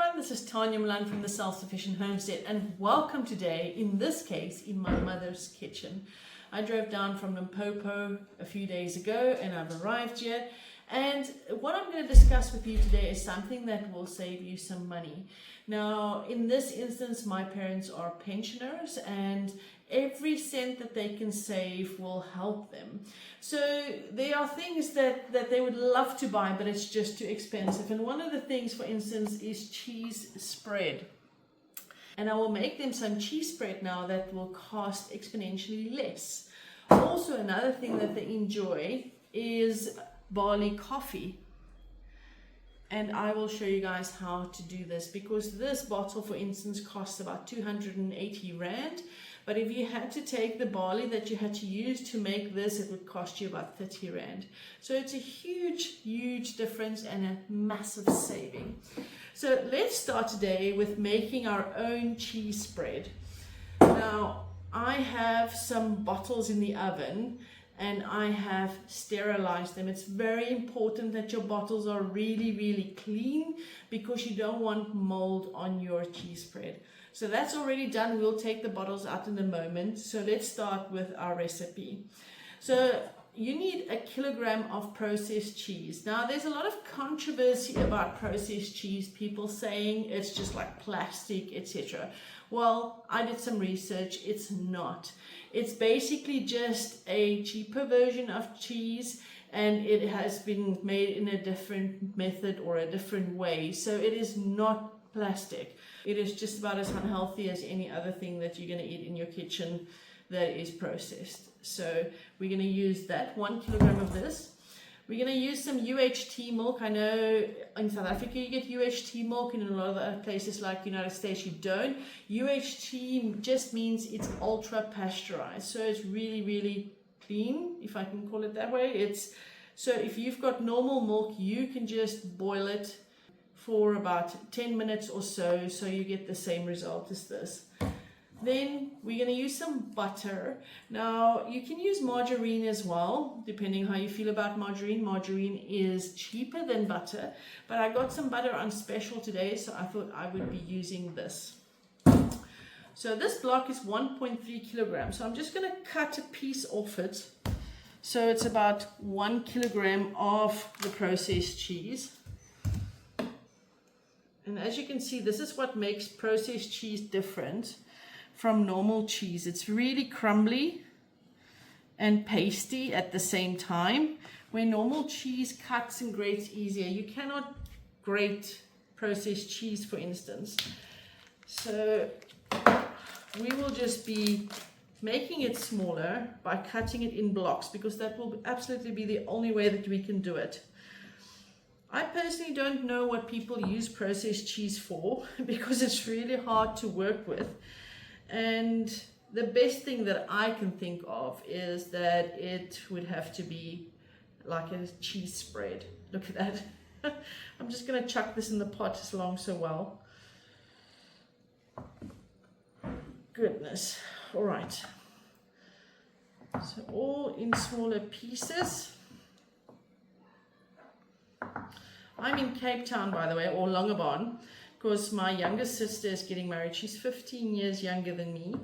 everyone, this is Tanya Milan from the Self-Sufficient Homestead, and welcome today, in this case, in my mother's kitchen. I drove down from Limpopo a few days ago and I've arrived here, and what I'm going to discuss with you today is something that will save you some money. Now, in this instance, my parents are pensioners and every cent that they can save will help them. So there are things that they would love to buy, but it's just too expensive. And one of the things, for instance, is cheese spread. And I will make them some cheese spread now that will cost exponentially less. Also, another thing that they enjoy is barley coffee. And I will show you guys how to do this, because this bottle, for instance, costs about 280 Rand. But if you had to take the barley that you had to use to make this, it would cost you about 30 Rand. So it's a huge difference and a massive saving. So let's start today with making our own cheese spread. Now, I have some bottles in the oven and I have sterilized them. It's very important that your bottles are really clean, because you don't want mold on your cheese spread. So that's already done. We'll take the bottles out in a moment. So let's start with our recipe. So you need 1 kilogram of processed cheese. Now, there's a lot of controversy about processed cheese, people saying it's just like plastic, etc. Well, I did some research. It's not. It's basically just a cheaper version of cheese, and it has been made in a different method or a different way. So it is not plastic. It is just about as unhealthy as any other thing that you're going to eat in your kitchen that is processed. So we're going to use that 1 kilogram of this. We're going to use some UHT milk. I know in South Africa you get UHT milk, and in a lot of other places like the United States you don't. UHT just means it's ultra pasteurized, so it's really clean, if I can call it that way. So if you've got normal milk, you can just boil it for about 10 minutes or so, so you get the same result as this. Then we're going to use some butter. Now, you can use margarine as well, depending how you feel about margarine. Margarine is cheaper than butter, but I got some butter on special today, so I thought I would be using this. So this block is 1.3 kilograms. So I'm just going to cut a piece off it. So it's about 1 kilogram of the processed cheese. And as you can see, this is what makes processed cheese different from normal cheese. It's really crumbly and pasty at the same time, where normal cheese cuts and grates easier. You cannot grate processed cheese, for instance. So we will just be making it smaller by cutting it in blocks, because that will absolutely be the only way that we can do it. I personally don't know what people use processed cheese for, because it's really hard to work with. And the best thing that I can think of is that it would have to be like a cheese spread. Look at that. I'm just going to chuck this in the pot. It's long so well. Goodness. All right. So all in smaller pieces. I'm in Cape Town, by the way, or Longabon, because my youngest sister is getting married. She's 15 years younger than me,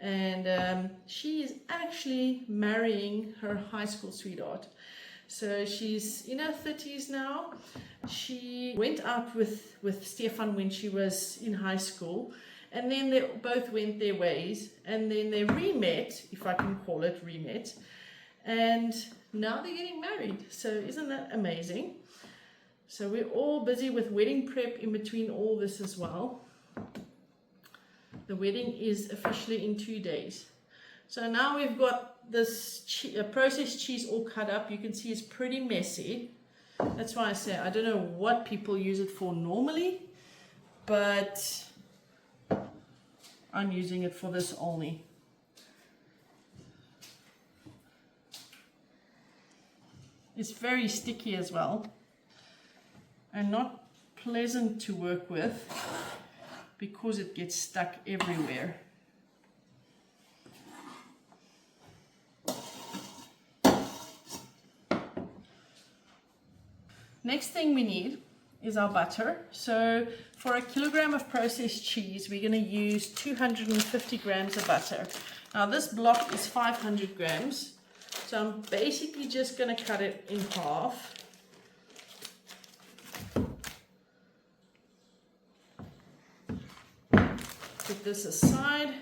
and she is actually marrying her high school sweetheart. So she's in her 30s now. She went out with Stefan when she was in high school, and then they both went their ways, and then they re-met, if I can call it re-met, and now they're getting married. So isn't that amazing? So we're all busy with wedding prep in between all this as well. The wedding is officially in 2 days. So now we've got this processed cheese all cut up. You can see it's pretty messy. That's why I say I don't know what people use it for normally, but I'm using it for this only. It's very sticky as well, and not pleasant to work with, because it gets stuck everywhere. Next thing we need is our butter. So for a kilogram of processed cheese, we're going to use 250 grams of butter. Now this block is 500 grams. So I'm basically just going to cut it in half. Put this aside,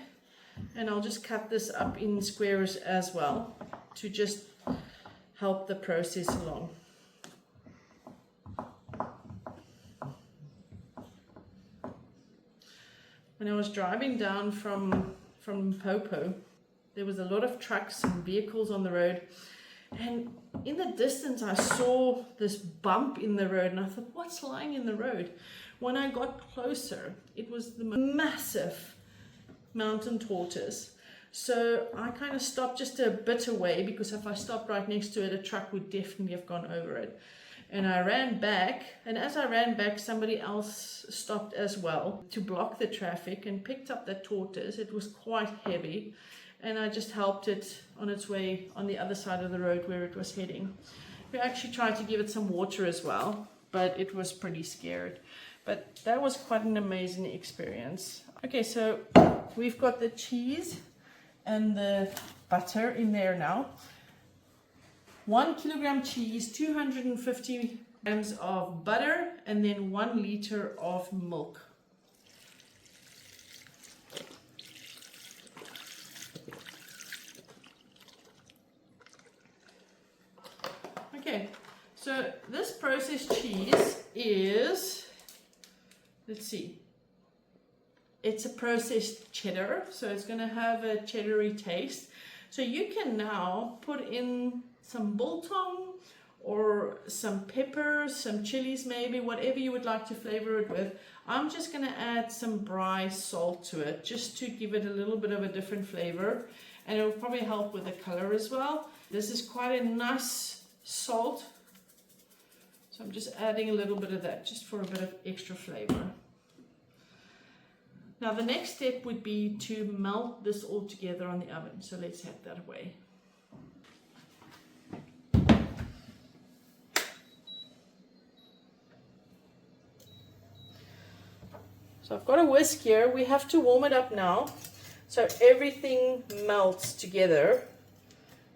and I'll just cut this up in squares as well to just help the process along. When I was driving down from Limpopo, there was a lot of trucks and vehicles on the road, and in the distance I saw this bump in the road, and I thought, what's lying in the road? When I got closer, it was the massive mountain tortoise. So I kind of stopped just a bit away, because if I stopped right next to it, a truck would definitely have gone over it. And I ran back, and as I ran back, somebody else stopped as well to block the traffic and picked up that tortoise. It was quite heavy, and I just helped it on its way on the other side of the road where it was heading. We actually tried to give it some water as well, but it was pretty scared. But that was quite an amazing experience. Okay, so we've got the cheese and the butter in there now. 1 kilogram cheese, 250 grams of butter, and then 1 liter of milk. Okay, so this processed cheese is, let's see, it's a processed cheddar, so it's going to have a cheddary taste. So you can now put in some biltong or some peppers, some chilies maybe, whatever you would like to flavor it with. I'm just going to add some Bry salt to it, just to give it a little bit of a different flavor, and it will probably help with the color as well. This is quite a nice salt, so I'm just adding a little bit of that just for a bit of extra flavor. Now the next step would be to melt this all together on the oven, so let's head that way. So I've got a whisk here. We have to warm it up now, so everything melts together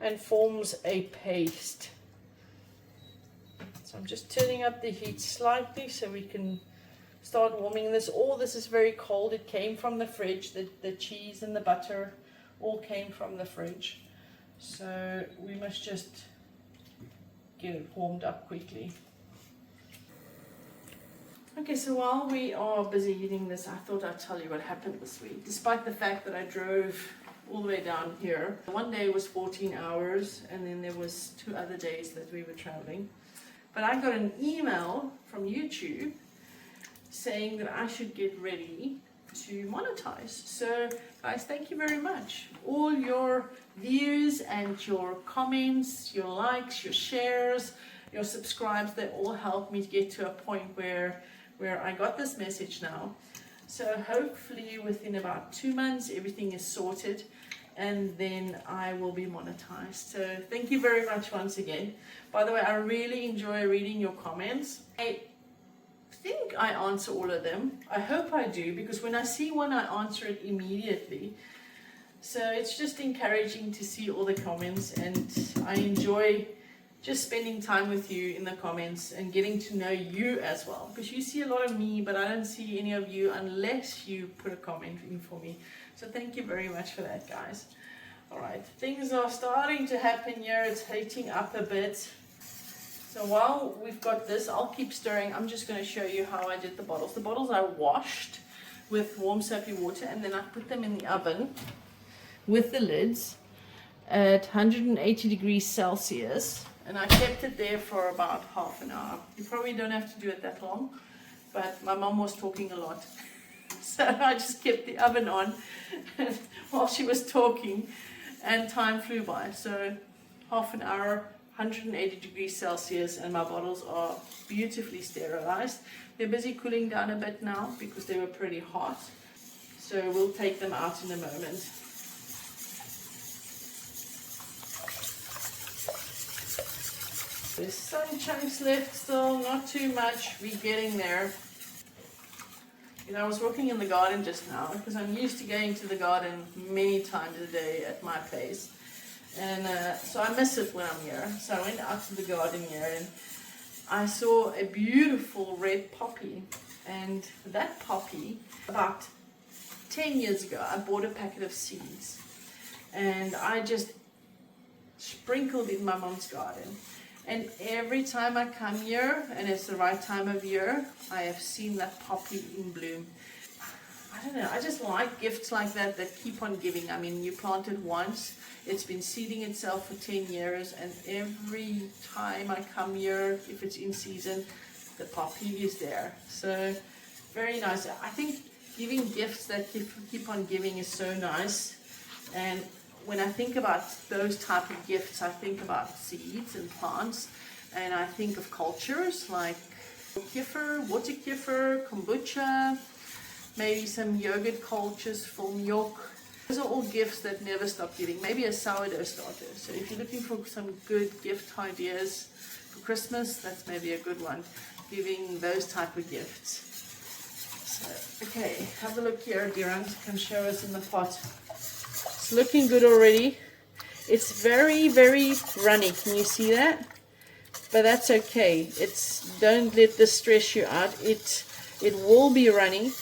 and forms a paste. So I'm just turning up the heat slightly so we can start warming this. All this is very cold. It came from the fridge. The cheese and the butter all came from the fridge. So we must just get it warmed up quickly. Okay, so while we are busy eating this, I thought I'd tell you what happened this week. Despite the fact that I drove all the way down here, one day was 14 hours, and then there was 2 other days that we were traveling. But I got an email from YouTube saying that I should get ready to monetize. So guys, thank you very much. All your views and your comments, your likes, your shares, your subscribes, they all helped me to get to a point where I got this message now. So hopefully within about 2 months everything is sorted, and then I will be monetized. So thank you very much once again. By the way, I really enjoy reading your comments. I think I answer all of them. I hope I do, because when I see one I answer it immediately. So it's just encouraging to see all the comments, and I enjoy just spending time with you in the comments and getting to know you as well, because you see a lot of me, but I don't see any of you unless you put a comment in for me. So thank you very much for that, guys. All right, things are starting to happen here. It's heating up a bit. So while we've got this, I'll keep stirring. I'm just going to show you how I did the bottles. The bottles I washed with warm soapy water, and then I put them in the oven with the lids at 180 degrees Celsius. And I kept it there for about half an hour. You probably don't have to do it that long, but my mom was talking a lot. So I just kept the oven on while she was talking, and time flew by. So half an hour, 180 degrees Celsius, and my bottles are beautifully sterilized. They're busy cooling down a bit now because they were pretty hot. So we'll take them out in a moment. There's some chunks left still, not too much. We're getting there. You know, I was walking in the garden just now because I'm used to going to the garden many times a day at my place. And so I miss it when I'm here. So I went out to the garden here and I saw a beautiful red poppy. And that poppy, about 10 years ago, I bought a packet of seeds. And I just sprinkled in my mom's garden. And every time I come here, and it's the right time of year, I have seen that poppy in bloom. I don't know, I just like gifts like that that keep on giving. I mean, you plant it once, it's been seeding itself for 10 years, and every time I come here, if it's in season, the poppy is there. So, very nice. I think giving gifts that keep on giving is so nice. And when I think about those type of gifts, I think about seeds and plants, and I think of cultures like kefir, water kefir, kombucha, maybe some yogurt cultures for milk. Those are all gifts that never stop giving. Maybe a sourdough starter. So if you're looking for some good gift ideas for Christmas, that's maybe a good one, giving those type of gifts. So, okay, have a look here, Durant can show us in the pot. It's looking good already. It's very, very runny. Can you see that? But that's okay. Don't let this stress you out. It will be runny,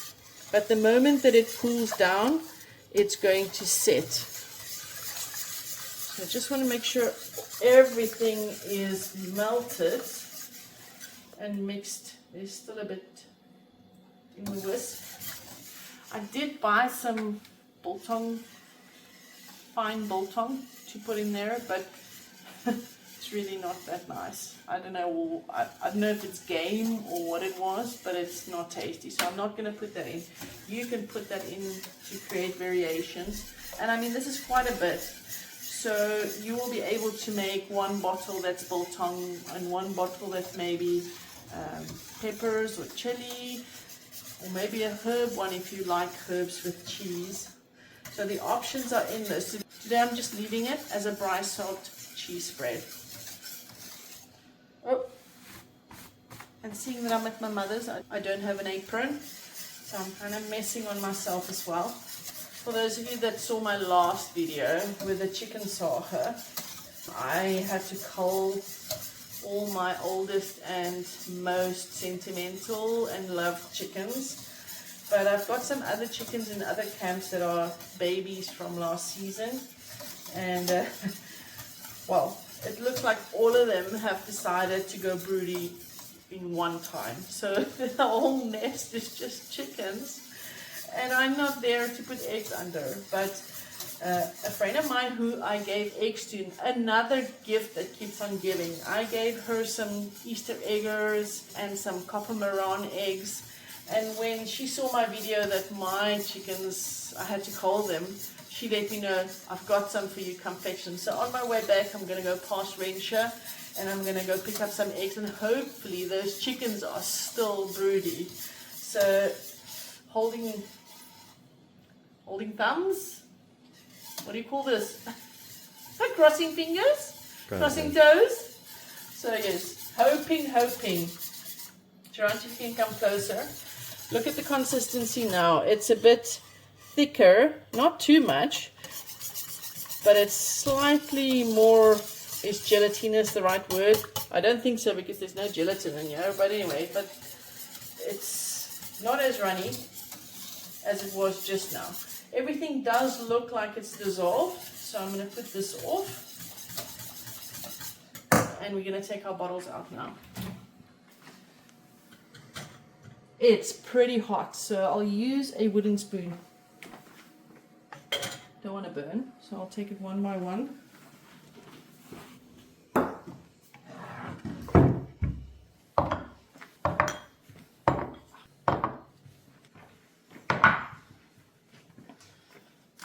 but the moment that it cools down, it's going to set. So I just want to make sure everything is melted and mixed. There's still a bit in the whisk. I did buy some biltong, fine biltong to put in there, but it's really not that nice. I don't know. I don't know if it's game or what it was, but it's not tasty, so I'm not going to put that in. You can put that in to create variations, and I mean this is quite a bit, so you will be able to make one bottle that's biltong and one bottle that's maybe peppers or chili, or maybe a herb one if you like herbs with cheese. So the options are in this. Today I'm just leaving it as a Bryce salt cheese spread. Oh, and seeing that I'm at my mother's, I don't have an apron, so I'm kind of messing on myself as well. For those of you that saw my last video with the chicken saga, I had to cull all my oldest and most sentimental and loved chickens. But I've got some other chickens in other camps that are babies from last season. And, well, it looks like all of them have decided to go broody in one time. So the whole nest is just chickens. And I'm not there to put eggs under. But a friend of mine who I gave eggs to, another gift that keeps on giving. I gave her some Easter eggers and some copper maron eggs. And when she saw my video that my chickens, I had to cull them, she let me know, I've got some for you, come fetch them. So on my way back, I'm going to go past Renshaw and I'm going to go pick up some eggs, and hopefully those chickens are still broody. So holding thumbs? What do you call this? Crossing fingers? Crossing toes? So yes, hoping. Gerard, you can come closer. Look at the consistency now. It's a bit thicker, not too much, but it's slightly more, is gelatinous the right word? I don't think so because there's no gelatin in here, but anyway, but it's not as runny as it was just now. Everything does look like it's dissolved, so I'm going to put this off, and we're going to take our bottles out now. It's pretty hot, so I'll use a wooden spoon. Don't want to burn, so I'll take it one by one.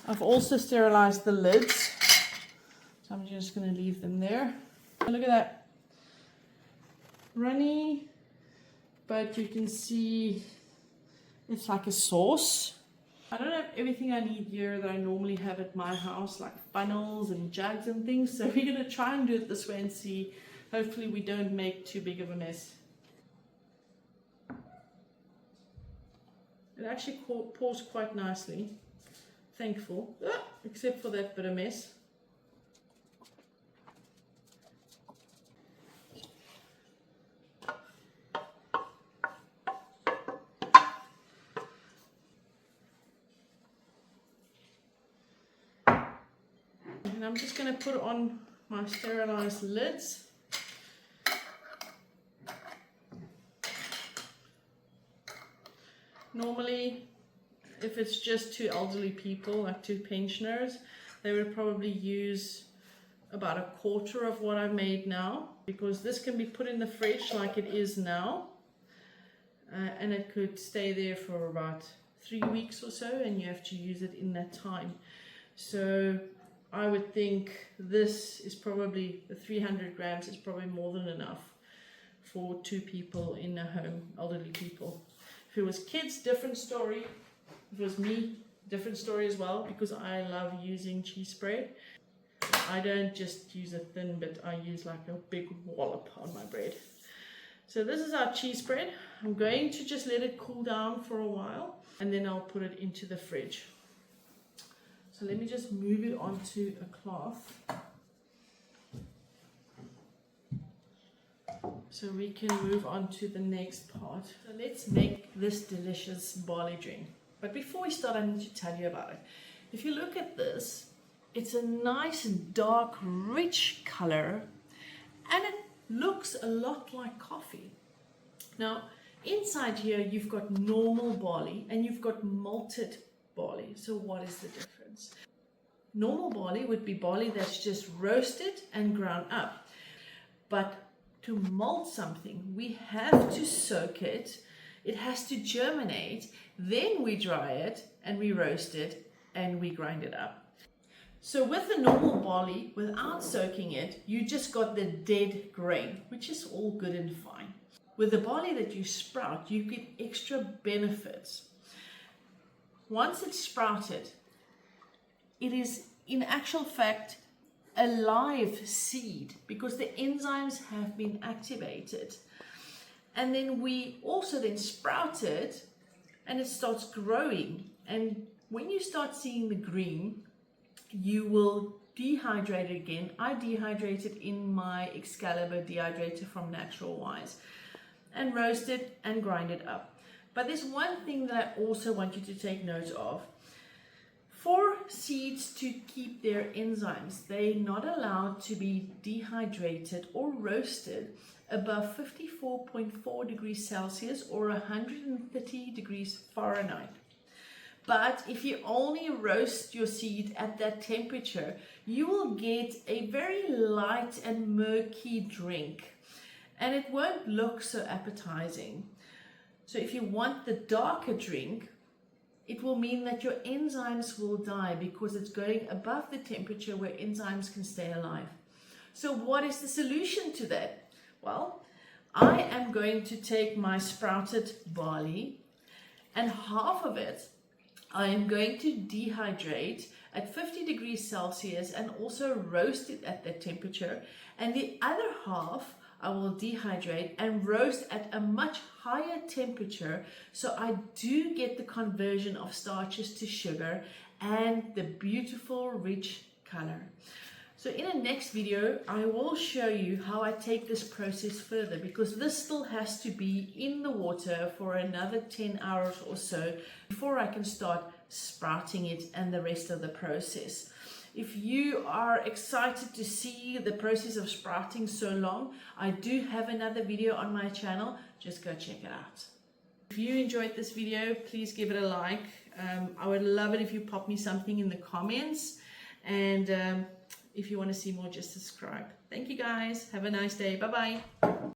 I've also sterilized the lids, so I'm just going to leave them there. Look at that. Runny. But you can see it's like a sauce. I don't have everything I need here that I normally have at my house, like funnels and jugs and things. So we're going to try and do it this way and see Hopefully we don't make too big of a mess. It actually pours quite nicely. Thankful, except for that bit of mess. And I'm just going to put on my sterilized lids. Normally, if it's just two elderly people, like two pensioners, they would probably use about a quarter of what I made now, because this can be put in the fridge like it is now, and it could stay there for about 3 weeks or so, and you have to use it in that time. So I would think this is probably, the 300 grams is probably more than enough for two people in a home, elderly people. If it was kids, different story. If it was me, different story as well, because I love using cheese spread. I don't just use a thin bit, I use like a big wallop on my bread. So this is our cheese spread. I'm going to just let it cool down for a while, and then I'll put it into the fridge. So let me just move it onto a cloth so we can move on to the next part. So let's make this delicious barley drink. But before we start, I need to tell you about it. If you look at this, it's a nice dark rich color, and it looks a lot like coffee. Now inside here you've got normal barley and you've got malted barley. So what is the difference? Normal barley would be barley that's just roasted and ground up. But to malt something, we have to soak it. It has to germinate. Then we dry it and we roast it and we grind it up. So with the normal barley, without soaking it, you just got the dead grain, which is all good and fine. With the barley that you sprout, you get extra benefits. Once it's sprouted, it is in actual fact a live seed because the enzymes have been activated. And then we also then sprout it and it starts growing. And when you start seeing the green, you will dehydrate it again. I dehydrate it in my Excalibur dehydrator from Natural Wise and roast it and grind it up. But there's one thing that I also want you to take note of. For seeds to keep their enzymes, they're not allowed to be dehydrated or roasted above 54.4 degrees Celsius or 130 degrees Fahrenheit. But if you only roast your seed at that temperature, you will get a very light and murky drink, and it won't look so appetizing. So if you want the darker drink, it will mean that your enzymes will die because it's going above the temperature where enzymes can stay alive. So what is the solution to that? Well, I am going to take my sprouted barley, and half of it I am going to dehydrate at 50 degrees Celsius and also roast it at that temperature. And the other half I will dehydrate and roast at a much higher temperature, so I do get the conversion of starches to sugar and the beautiful rich color. So in the next video, I will show you how I take this process further, because this still has to be in the water for another 10 hours or so before I can start sprouting it and the rest of the process. If you are excited to see the process of sprouting so long, I do have another video on my channel. Just go check it out. If you enjoyed this video, please give it a like. I would love it if you pop me something in the comments. And if you want to see more, just subscribe. Thank you guys. Have a nice day. Bye-bye.